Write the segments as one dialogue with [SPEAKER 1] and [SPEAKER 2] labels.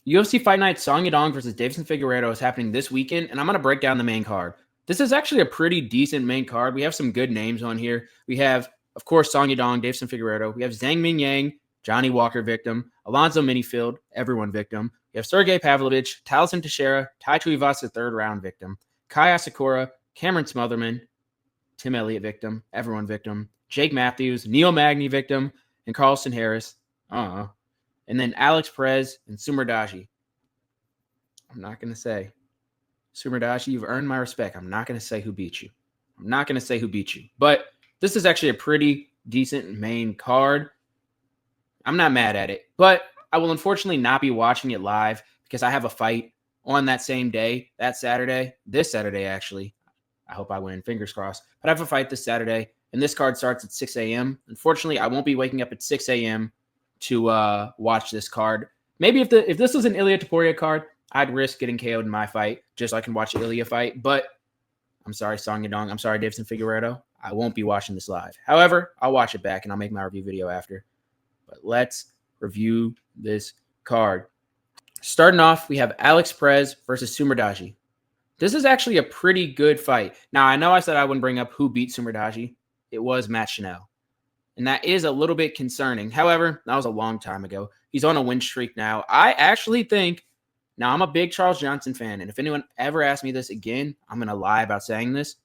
[SPEAKER 1] UFC Fight Night Song Yadong versus Davison Figueiredo is happening this weekend, and I'm going to break down the main card. This is actually a pretty decent main card. We have some good names on here. We have, of course, Song Yadong, Davison Figueiredo. We have Zhang Ming Yang, Johnny Walker victim, Alonzo Minifield, everyone victim. We have Sergey Pavlovich, Taliesin Teixeira, Tai Tuivasa, third round victim, Kai Asakura, Cameron Smotherman, Tim Elliott victim, everyone victim, Jake Matthews, Neil Magny victim, and Carlston Harris. And then Alex Perez and Sumerdaji. I'm not going to say. Sumerdaji, you've earned my respect. I'm not going to say who beat you. But this is actually a pretty decent main card. I'm not mad at it. But I will unfortunately not be watching it live because I have a fight on that same day, this Saturday, actually. I hope I win, fingers crossed. But I have a fight this Saturday, and this card starts at 6 a.m. Unfortunately, I won't be waking up at 6 a.m. to watch this card. Maybe if this was an Ilya Topuria card, I'd risk getting KO'd in my fight just so I can watch the Ilya fight. But I'm sorry, Song Yadong. I'm sorry, Davison Figueiredo. I won't be watching this live. However, I'll watch it back and I'll make my review video after. But let's review this card. Starting off, we have Alex Perez versus Sumerdaji. This is actually a pretty good fight. Now, I know I said I wouldn't bring up who beat Sumerdaji. It was Matt Chanel. And that is a little bit concerning. However, that was a long time ago. He's on a win streak now. I actually think, now I'm a big Charles Johnson fan, and if anyone ever asks me this again, I'm going to lie about saying this.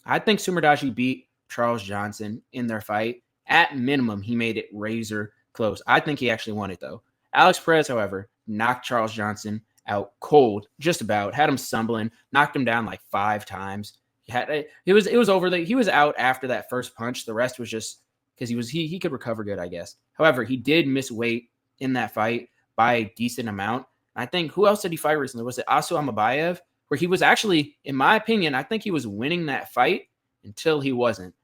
[SPEAKER 1] I think Sumerdaji beat Charles Johnson in their fight. At minimum, he made it razor close. I think he actually won it, though. Alex Perez, however, knocked Charles Johnson out cold, just about. Had him stumbling, knocked him down like 5 times. It was over. He was out after that first punch. The rest was just because he could recover good, I guess. However, he did miss weight in that fight by a decent amount. I think, who else did he fight recently? Was it Asu Amabayev? Where he was actually, in my opinion, I think he was winning that fight until he wasn't.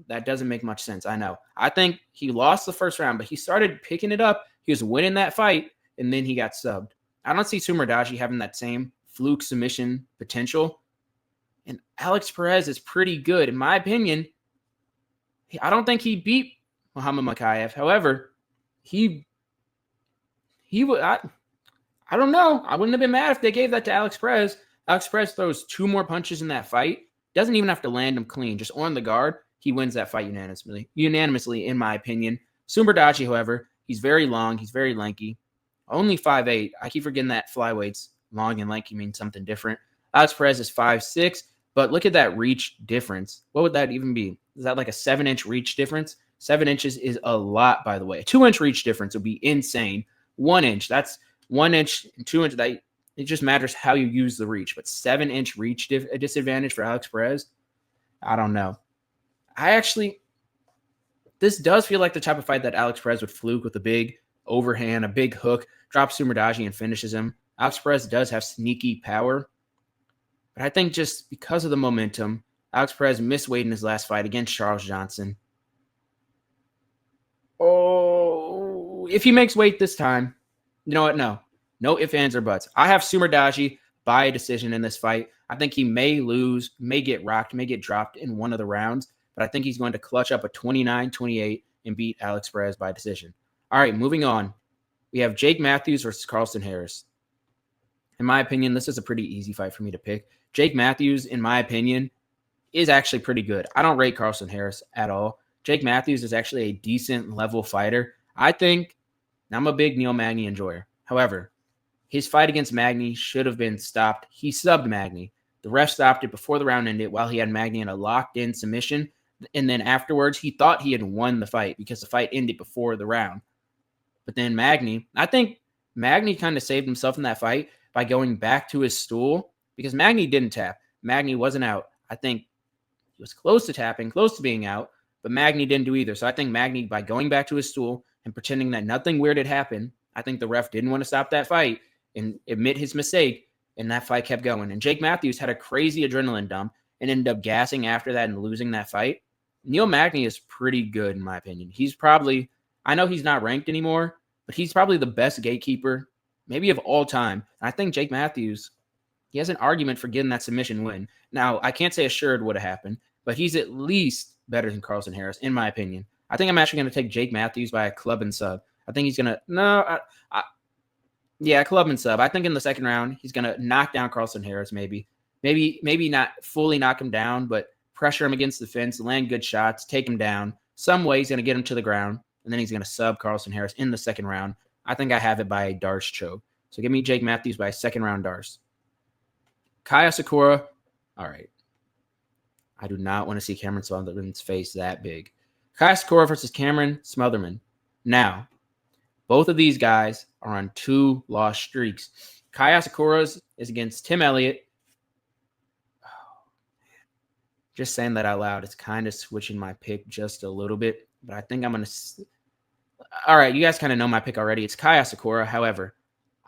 [SPEAKER 1] That doesn't make much sense, I know. I think he lost the first round, but he started picking it up. He was winning that fight, and then he got subbed. I don't see Sumerdaji having that same fluke submission potential. And Alex Perez is pretty good. In my opinion, I don't think he beat Muhammad Makayev. However, I don't know. I wouldn't have been mad if they gave that to Alex Perez. Alex Perez throws 2 more punches in that fight. Doesn't even have to land them clean. Just on the guard, he wins that fight unanimously, in my opinion. Sumerdaji, however, he's very long. He's very lanky. Only 5'8". I keep forgetting that flyweights long and lanky means something different. Alex Perez is 5'6", but look at that reach difference. What would that even be? Is that like a 7-inch reach difference? 7 inches is a lot, by the way. A 2-inch reach difference would be insane. 1 inch, that's 1 inch and 2 inch. It just matters how you use the reach. But 7-inch reach disadvantage for Alex Perez? I don't know. This does feel like the type of fight that Alex Perez would fluke with a big overhand, a big hook, drops Sumerdaji and finishes him. Alex Perez does have sneaky power. But I think just because of the momentum, Alex Perez missed weight in his last fight against Charles Johnson. Oh, if he makes weight this time, you know what? No ifs, ands, or buts. I have Sumerdaji by a decision in this fight. I think he may lose, may get rocked, may get dropped in one of the rounds, but I think he's going to clutch up a 29-28 and beat Alex Perez by decision. All right, moving on. We have Jake Matthews versus Carlston Harris. In my opinion, this is a pretty easy fight for me to pick. Jake Matthews, in my opinion, is actually pretty good. I don't rate Carlston Harris at all. Jake Matthews is actually a decent level fighter. I'm a big Neil Magny enjoyer. However, his fight against Magny should have been stopped. He subbed Magny. The ref stopped it before the round ended while he had Magny in a locked-in submission. And then afterwards, he thought he had won the fight because the fight ended before the round. But then I think Magny kind of saved himself in that fight by going back to his stool because Magny didn't tap. Magny wasn't out. I think he was close to tapping, close to being out, but Magny didn't do either. So I think Magny, by going back to his stool and pretending that nothing weird had happened, I think the ref didn't want to stop that fight and admit his mistake, and that fight kept going. And Jake Matthews had a crazy adrenaline dump and ended up gassing after that and losing that fight. Neil Magny is pretty good, in my opinion. I know he's not ranked anymore, but he's probably the best gatekeeper, maybe of all time. And I think Jake Matthews, he has an argument for getting that submission win. Now, I can't say assured would have happened, but he's at least better than Carlston Harris, in my opinion. I think I'm actually going to take Jake Matthews by a club and sub. I think he's going to – Yeah, club and sub. I think in the second round, he's going to knock down Carlson Harris maybe. Maybe not fully knock him down, but pressure him against the fence, land good shots, take him down. Some way he's going to get him to the ground, and then he's going to sub Carlson Harris in the second round. I think I have it by a Darce choke. So give me Jake Matthews by a second round Darce. Kaya Sakura. All right. I do not want to see Cameron Smotherman's face that big. Kaya Sakura versus Cameron Smotherman. Now, both of these guys are on 2 loss streaks. Kaya Sakura's is against Tim Elliott. Just saying that out loud, it's kind of switching my pick just a little bit, but I think I'm going to. All right, you guys kind of know my pick already. It's Kaya Sakura. However,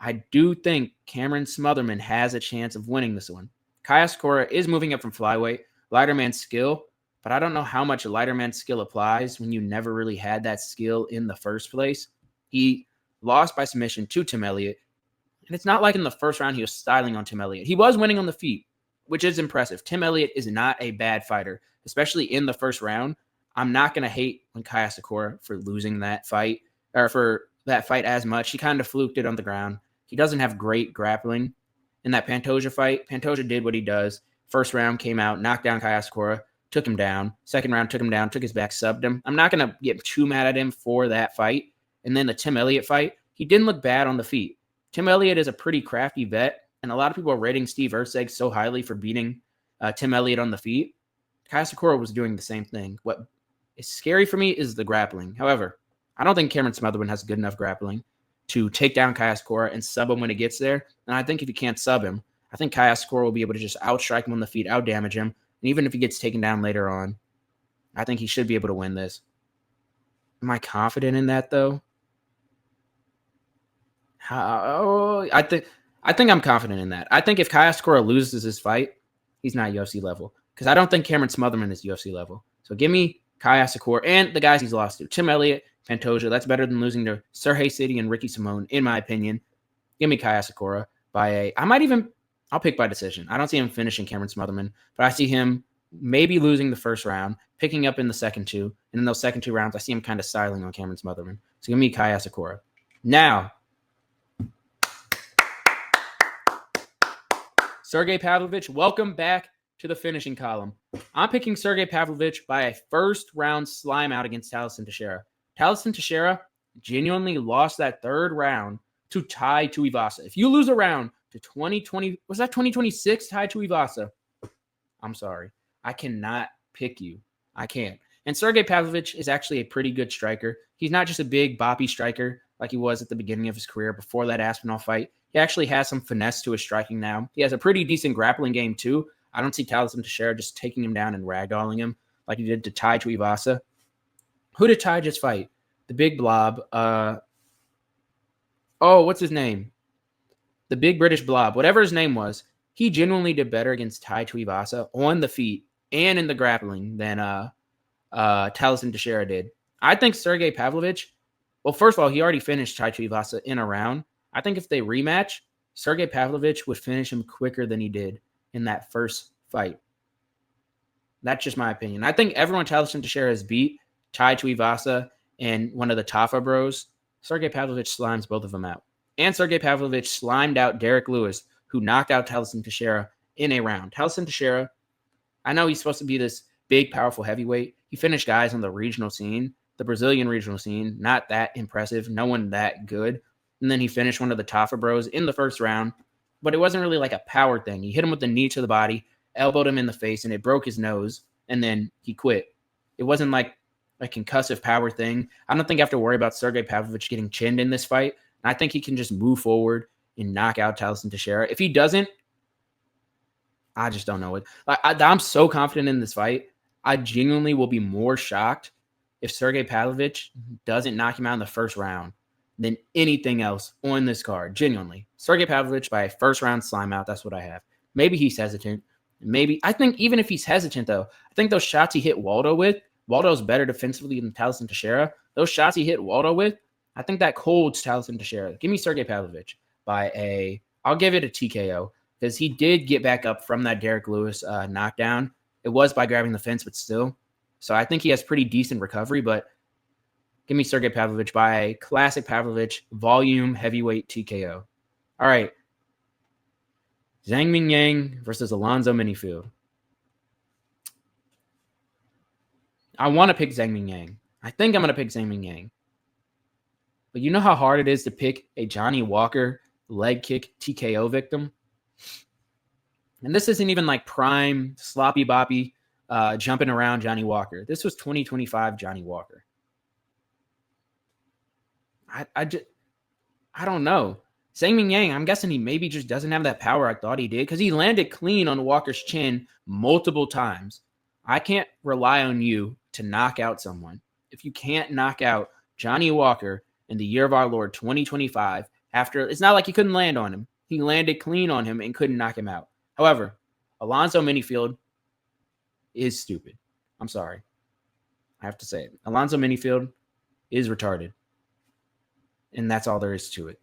[SPEAKER 1] I do think Cameron Smotherman has a chance of winning this one. Kaya Sakura is moving up from flyweight, lighter man skill, but I don't know how much a lighter man skill applies when you never really had that skill in the first place. He lost by submission to Tim Elliott, and it's not like in the first round he was styling on Tim Elliott. He was winning on the feet, which is impressive. Tim Elliott is not a bad fighter, especially in the first round. I'm not going to hate on Kaya Sakura for losing that fight, or for that fight as much. He kind of fluked it on the ground. He doesn't have great grappling. In that Pantoja fight, Pantoja did what he does. First round came out, knocked down Kaya Sakura, took him down. Second round took him down, took his back, subbed him. I'm not going to get too mad at him for that fight. And then the Tim Elliott fight, he didn't look bad on the feet. Tim Elliott is a pretty crafty vet, and a lot of people are rating Steve Erceg so highly for beating Tim Elliott on the feet. Kaya Sakura was doing the same thing. What is scary for me is the grappling. However, I don't think Cameron Smotherman has good enough grappling to take down Kaya Sakura and sub him when it gets there. And I think if you can't sub him, I think Kaya Sakura will be able to just outstrike him on the feet, outdamage him. And even if he gets taken down later on, I think he should be able to win this. Am I confident in that, though? I think I'm confident in that. I think if Kaya Sakura loses his fight, he's not UFC level. Because I don't think Cameron Smotherman is UFC level. So give me Kaya Sakura and the guys he's lost to. Tim Elliott, Pantoja. That's better than losing to Sergey City and Ricky Simone, in my opinion. Give me Kaya Sakura by I'll pick by decision. I don't see him finishing Cameron Smotherman, but I see him maybe losing the first round, picking up in the second 2. And in those second 2 rounds, I see him kind of styling on Cameron Smotherman. So give me Kaya Sakura. Now, Sergey Pavlovich, welcome back to the finishing column. I'm picking Sergey Pavlovich by a first-round slime out against Talison Teixeira. Talison Teixeira genuinely lost that third round to Tai Tuivasa. If you lose a round to 2026 Tai Tuivasa, I'm sorry. I cannot pick you. I can't. And Sergey Pavlovich is actually a pretty good striker. He's not just a big boppy striker like he was at the beginning of his career before that Aspinall fight. He actually has some finesse to his striking now. He has a pretty decent grappling game, too. I don't see Talison Teixeira just taking him down and ragdolling him like he did to Tai Tuivasa. Who did Tai just fight? The big blob. What's his name? The big British blob. Whatever his name was, he genuinely did better against Tai Tuivasa on the feet and in the grappling than Talison Teixeira did. I think Sergey Pavlovich, well, first of all, he already finished Tai Tuivasa in a round. I think if they rematch, Sergey Pavlovich would finish him quicker than he did in that first fight. That's just my opinion. I think everyone Talison Teixeira has beat, Tai Tuivasa and one of the Tafa bros, Sergey Pavlovich slimes both of them out. And Sergey Pavlovich slimed out Derek Lewis, who knocked out Talison Teixeira in a round. Talison Teixeira, I know he's supposed to be this big, powerful heavyweight. He finished guys on the regional scene, the Brazilian regional scene, not that impressive, no one that good. And then he finished one of the Tafa bros in the first round. But it wasn't really like a power thing. He hit him with the knee to the body, elbowed him in the face, and it broke his nose, and then he quit. It wasn't like a concussive power thing. I don't think I have to worry about Sergey Pavlovich getting chinned in this fight. I think he can just move forward and knock out Talison Teixeira. If he doesn't, I just don't know it. I'm so confident in this fight. I genuinely will be more shocked if Sergey Pavlovich doesn't knock him out in the first round than anything else on this card. Genuinely. Sergey Pavlovich by a first round slime out. That's what I have. Maybe he's hesitant. I think even if he's hesitant, though, I think those shots he hit Waldo with, Waldo's better defensively than Talison Teixeira. Those shots he hit Waldo with, I think that holds Talison Teixeira. Give me Sergey Pavlovich I'll give it a TKO because he did get back up from that Derek Lewis knockdown. It was by grabbing the fence, but still. So I think he has pretty decent recovery, but give me Sergey Pavlovich by a classic Pavlovich volume heavyweight TKO. All right. Zhang Mingyang versus Alonzo Minifield. I want to pick Zhang Mingyang. I think I'm going to pick Zhang Mingyang. But you know how hard it is to pick a Johnny Walker leg kick TKO victim? And this isn't even like prime, sloppy boppy, jumping around Johnny Walker. This was 2025 Johnny Walker. I don't know. Zhang Mingyang, I'm guessing he maybe just doesn't have that power I thought he did because he landed clean on Walker's chin multiple times. I can't rely on you to knock out someone. If you can't knock out Johnny Walker in the year of our Lord 2025, after it's not like he couldn't land on him. He landed clean on him and couldn't knock him out. However, Alonzo Minifield is stupid. I'm sorry. I have to say it. Alonzo Minifield is retarded. And that's all there is to it.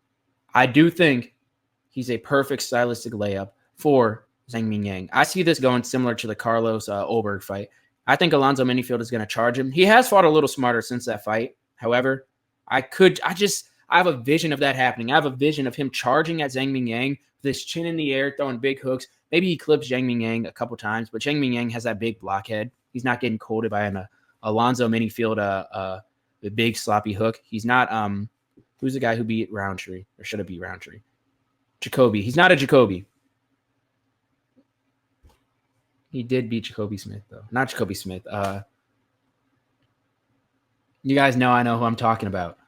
[SPEAKER 1] I do think he's a perfect stylistic layup for Zhang Mingyang. I see this going similar to the Carlos Olberg fight. I think Alonzo Minifield is going to charge him. He has fought a little smarter since that fight. However, I have a vision of that happening. I have a vision of him charging at Zhang Mingyang with his chin in the air, throwing big hooks. Maybe he clips Zhang Mingyang a couple times, but Zhang Mingyang has that big blockhead. He's not getting colded by an Alonzo Minifield a big sloppy hook. He's not who's the guy who beat Roundtree? Or should it be Roundtree? Jacoby. He's not a Jacoby. He did beat Jacoby Smith, though. Not Jacoby Smith. You guys know I know who I'm talking about.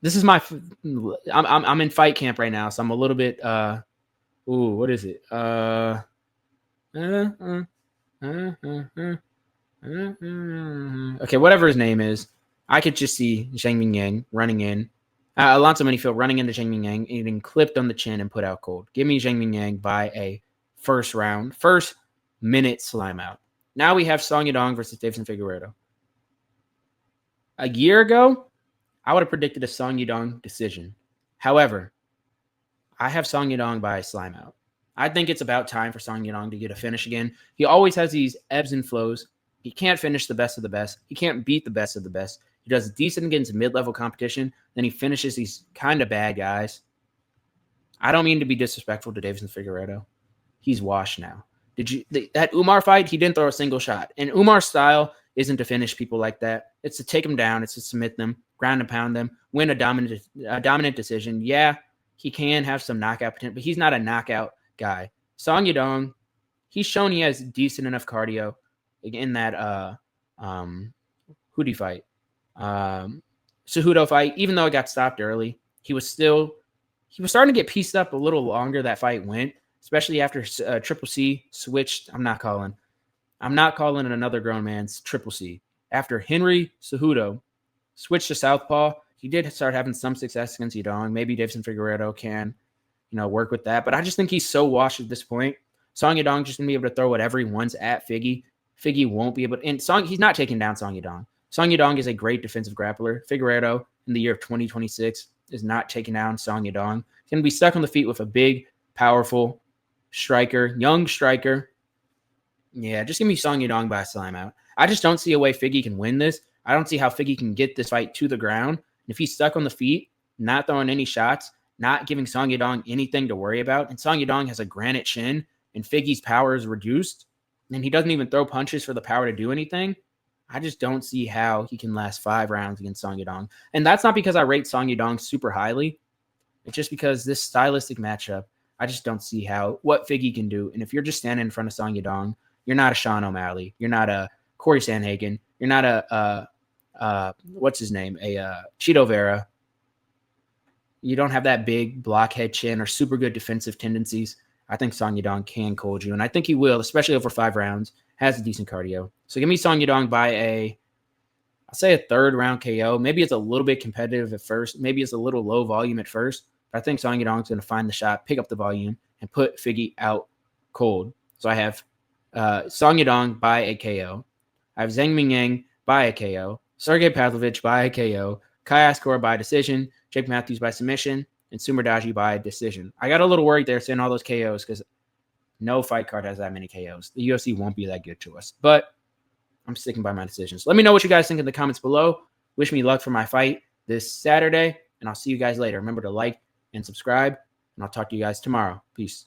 [SPEAKER 1] This is I'm in fight camp right now, so I'm a little bit what is it? Okay, whatever his name is. I could just see Zhang Mingyang running in. Alonzo Minifield running into Zhang Mingyang, getting clipped on the chin and put out cold. Give me Zhang Mingyang by a first minute slime out. Now we have Song Yadong versus Davison Figueiredo. A year ago, I would have predicted a Song Yadong decision. However, I have Song Yadong by a slime out. I think it's about time for Song Yadong to get a finish again. He always has these ebbs and flows. He can't finish the best of the best. He can't beat the best of the best. He does decent against mid-level competition. Then he finishes these kind of bad guys. I don't mean to be disrespectful to Davison Figueiredo. He's washed now. That Umar fight, he didn't throw a single shot. And Umar's style isn't to finish people like that. It's to take them down. It's to submit them, ground and pound them, win a dominant decision. Yeah, he can have some knockout potential, but he's not a knockout guy. Song Yadong, he's shown he has decent enough cardio in that Hootie fight. Cejudo fight, even though it got stopped early, he was starting to get pieced up a little longer that fight went, especially after Triple C switched. I'm not calling it another grown man's Triple C. After Henry Cejudo switched to southpaw, he did start having some success against Yadong. Maybe Davison Figueiredo can, work with that. But I just think he's so washed at this point. Song Yadong just going to be able to throw whatever he wants at Figgy. Figgy won't be able to. And he's not taking down Song Yadong. Song Yadong is a great defensive grappler. Figueiredo in the year of 2026 is not taking down Song Yadong. He's going to be stuck on the feet with a big, powerful striker, young striker. Yeah, just give me Song Yadong by a slime out. I just don't see a way Figgy can win this. I don't see how Figgy can get this fight to the ground. And if he's stuck on the feet, not throwing any shots, not giving Song Yadong anything to worry about, and Song Yadong has a granite chin, and Figgy's power is reduced, and he doesn't even throw punches for the power to do anything, I just don't see how he can last 5 rounds against Song Yadong. And that's not because I rate Song Yadong super highly. It's just because this stylistic matchup, I just don't see what Figgy can do. And if you're just standing in front of Song Yadong, you're not a Sean O'Malley. You're not a Corey Sandhagen. You're not a what's his name? Cheeto Vera. You don't have that big blockhead chin or super good defensive tendencies. I think Song Yadong can cold you, and I think he will, especially over 5 rounds. Has a decent cardio. So give me Song Yadong by I'll say a 3rd round KO. Maybe it's a little bit competitive at first. Maybe it's a little low volume at first. But I think Song Yadong's going to find the shot, pick up the volume, and put Figgy out cold. So I have Song Yadong by a KO. I have Zhang Mingyang by a KO. Sergey Pavlovich by a KO. Kai Askor by decision. Jake Matthews by submission. And Sumerdaji by decision. I got a little worried there saying all those KOs because no fight card has that many KOs. The UFC won't be that good to us. But I'm sticking by my decisions. Let me know what you guys think in the comments below. Wish me luck for my fight this Saturday. And I'll see you guys later. Remember to like and subscribe. and I'll talk to you guys tomorrow. Peace.